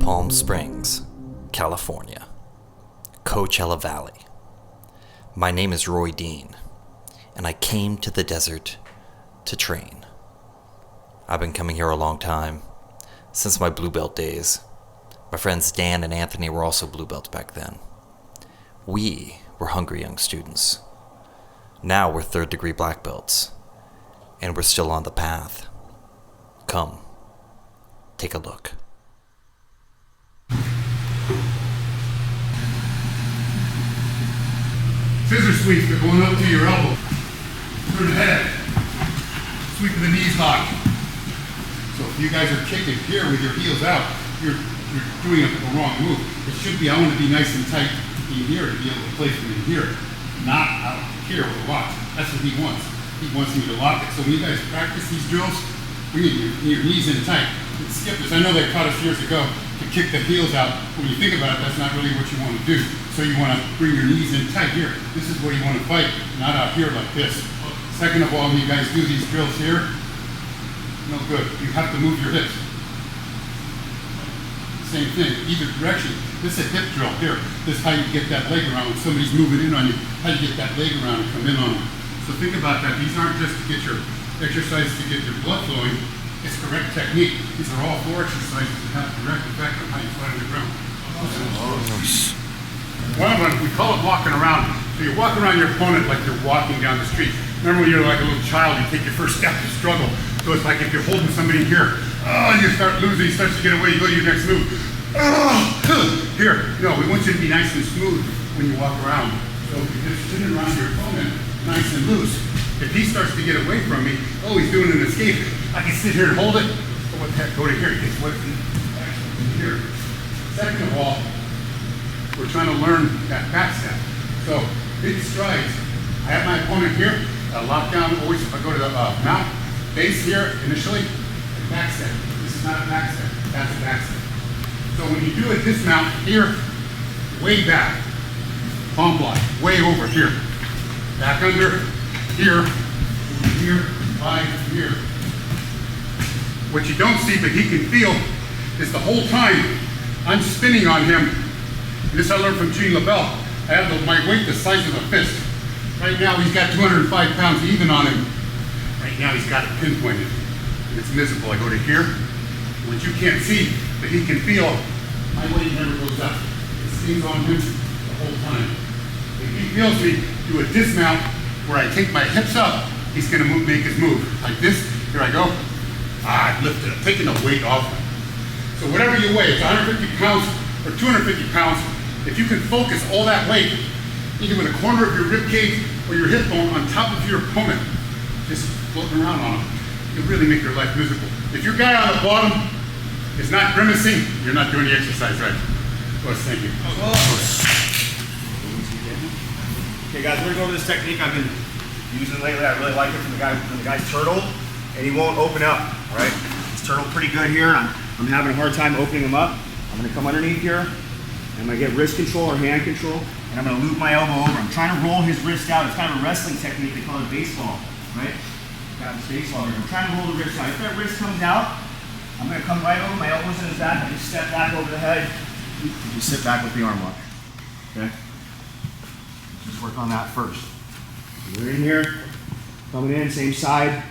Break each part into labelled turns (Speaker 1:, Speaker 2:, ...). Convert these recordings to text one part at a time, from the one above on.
Speaker 1: Palm Springs, California, Coachella Valley. My name is Roy Dean, and I came to the desert to train. I've been coming here a long time, since my Blue Belt days. My friends Dan and Anthony were also Blue Belts back then. We were hungry young students. Now we're third-degree Black Belts, and we're still on the path. Come, take a look.
Speaker 2: Scissor sweeps are going up to your elbow. Turn the head. Sweep of the knees locked. So if you guys are kicking here with your heels out, you're doing a wrong move. It should be, I want to be nice and tight in here to be able to place me in here, not out here with a lock. That's what he wants. He wants me to lock it. So when you guys practice these drills, bring your knees in tight. And skippers, I know they taught us years ago to kick the heels out. When you think about it, that's not really what you want to do. So you want to bring your knees in tight here. This is where you want to fight, not out here like this. Second of all, when you guys do these drills here, no good. You have to move your hips. Same thing, either direction. This is a hip drill here. This is how you get that leg around when somebody's moving in on you. How you get that leg around and come in on them. So think about that. These aren't just to get your exercises to get your blood flowing. It's correct technique. These are all 4 exercises that have direct effect on how you fight on the ground. One of them, we call it walking around. So you're walking around your opponent like you're walking down the street. Remember when you're like a little child, you take your first step to struggle. So it's like if you're holding somebody here, you start losing, he starts to get away, you go to your next move. Here, no, we want you to be nice and smooth when you walk around. So if you're just sitting around your opponent, nice and loose. If he starts to get away from me, he's doing an escape. I can sit here and hold it. So what the heck, go to here, it's what's in here. Second of all, we're trying to learn that back step. So big strides. I have my opponent here, lock down always if I go to the mount, base here initially, and back step. This is not a back step, that's a back step. So when you do a dismount here, way back, palm block, way over here. Back under, here, by here. What you don't see, but he can feel, is the whole time I'm spinning on him. And this I learned from Gene LaBelle. I have my weight the size of a fist. Right now he's got 205 pounds even on him. Right now he's got it pinpointed. And it's visible. I go to here, which you can't see, but he can feel my weight never goes up. It stays on him the whole time. If he feels me do a dismount where I take my hips up, he's gonna make his move. Like this, here I go. I lifted it, taking the weight off. So whatever you weigh, it's 150 pounds or 250 pounds, if you can focus all that weight, either with a corner of your rib cage or your hip bone on top of your opponent, just floating around on them, you'll really make your life miserable. If your guy on the bottom is not grimacing, you're not doing the exercise right. Well, thank you.
Speaker 3: Okay guys, we're gonna go over this technique I've been using lately. I really like it from the guy's turtle, and he won't open up, all right? This turtle pretty good here, and I'm having a hard time opening him up. I'm gonna come underneath here, and I'm gonna get wrist control or hand control, and I'm gonna loop my elbow over. I'm trying to roll his wrist out. It's kind of a wrestling technique. They call it baseball, right? Got this baseball here. I'm trying to roll the wrist out. If that wrist comes out, I'm gonna come right over, my elbow's in his back, I just step back over the head, and just sit back with the arm lock, okay? Just work on that first. We're in here, coming in, same side,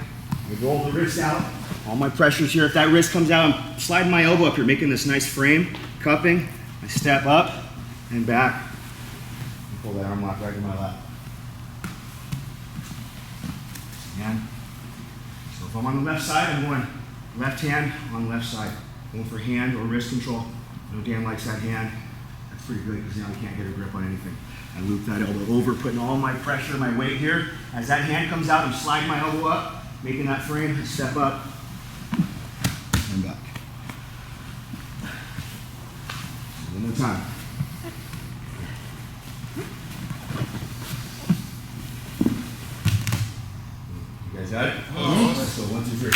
Speaker 3: I roll the wrist out. All my pressure's here. If that wrist comes out, I'm sliding my elbow up here, making this nice frame, cupping. I step up and back. And pull that arm lock right in my lap. Again. So if I'm on the left side, I'm going left hand on left side. Going for hand or wrist control. I know Dan likes that hand. That's pretty good because now I can't get a grip on anything. I loop that elbow over, putting all my pressure, my weight here. As that hand comes out, I'm sliding my elbow up, making that frame, step up, and back. One more time. You guys got it? Let's go, 1, 2, 3.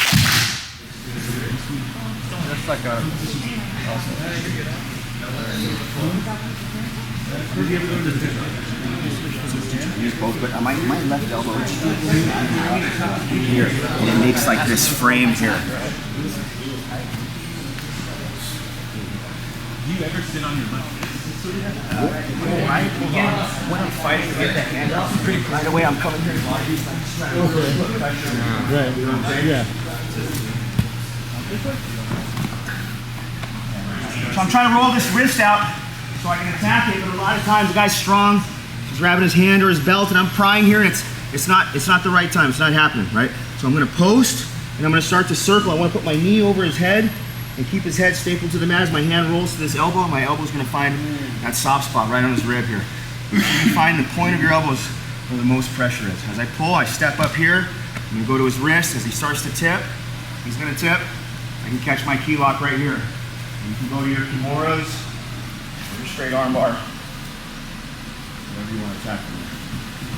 Speaker 4: That's like a.
Speaker 3: Use both, but my left elbow is here, and it makes like this frame here.
Speaker 4: Do you ever sit on your left?
Speaker 3: When I'm fighting to get the hand out, right away I'm coming here.
Speaker 4: Right. Yeah.
Speaker 3: So I'm trying to roll this wrist out so I can attack it, but a lot of times the guy's strong, he's grabbing his hand or his belt, and I'm prying here, and it's not the right time. It's not happening, right? So I'm going to post, and I'm going to start to circle. I want to put my knee over his head and keep his head stapled to the mat as my hand rolls to this elbow. My elbow's going to find that soft spot right on his rib here. You find the point of your elbows where the most pressure is. As I pull, I step up here. I'm going to go to his wrist. As he starts to tip, he's going to tip. I can catch my key lock right here. You can go to your kimuras or your straight arm bar. Whatever you want to attack him with.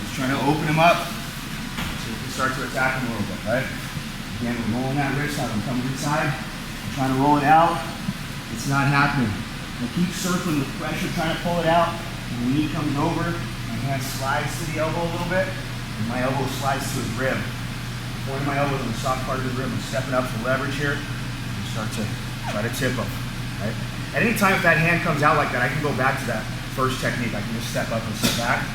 Speaker 3: Just trying to open him up so you can start to attack him a little bit, right? Again, we're rolling that wrist out. I'm coming inside. I'm trying to roll it out. It's not happening. I keep circling with pressure, trying to pull it out. And the knee comes over. My hand slides to the elbow a little bit. And my elbow slides to his rib. Pointing my elbow to the soft part of the rib. I'm stepping up for leverage here. And start to try to tip him. Right? At any time if that hand comes out like that, I can go back to that first technique. I can just step up and step back.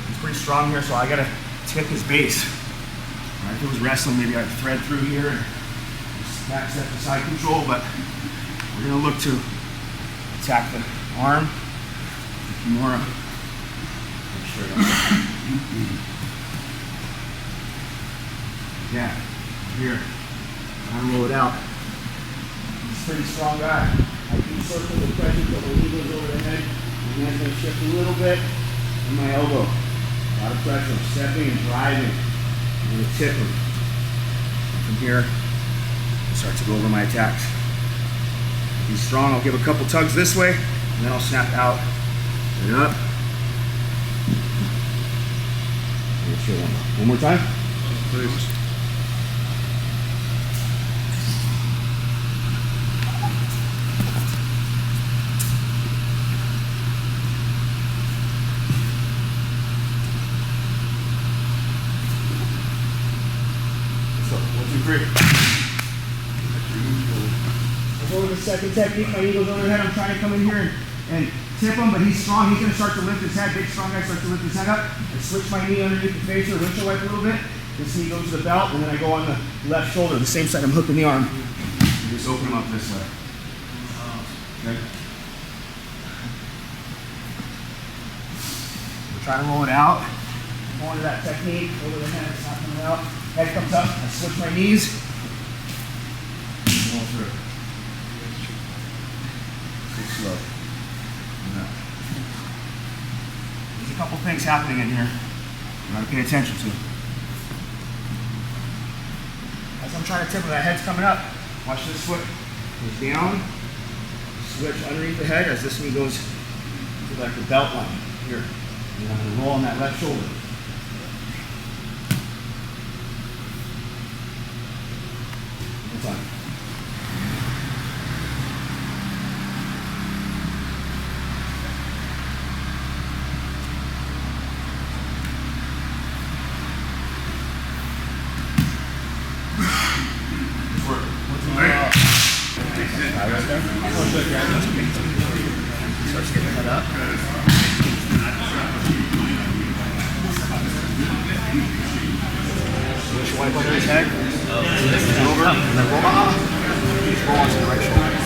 Speaker 3: He's pretty strong here, so I gotta tip his base. Right? If it was wrestling, maybe I'd thread through here and back step to side control, but we're gonna look to attack the arm, the kimura. Straight up. Yeah, here. I'm gonna roll it out. Pretty strong guy. I keep circling the pressure until the knee goes over the head. My hand's going to shift a little bit. And my elbow. A lot of pressure. I'm stepping and driving. I'm going to tip him. From here, I start to go over my attacks. If he's strong, I'll give a couple tugs this way, and then I'll snap out and up. One more time. Please. Go to the second technique. My knee goes over the head. I'm trying to come in here and tip him, but he's strong. He's going to start to lift his head. Big, strong guy starts to lift his head up. I switch my knee underneath the face or windshield wipe a little bit. This knee goes to the belt, and then I go on the left shoulder. The same side I'm hooking the arm. And just open him up this way. Okay. We're trying to roll it out. I'm going to that technique. Over the head. It's not coming out. Head comes up. I switch my knees. Roll through. Slow. No. There's a couple things happening in here you gotta pay attention to. As I'm trying to tip him, that head's coming up. Watch this foot goes down, switch underneath the head as this knee goes to like the belt line here. And I'm gonna roll on that left shoulder. One time. Starts getting cut up. Switch wipe under his head. Over, and then roll, just roll onto the right shoulder.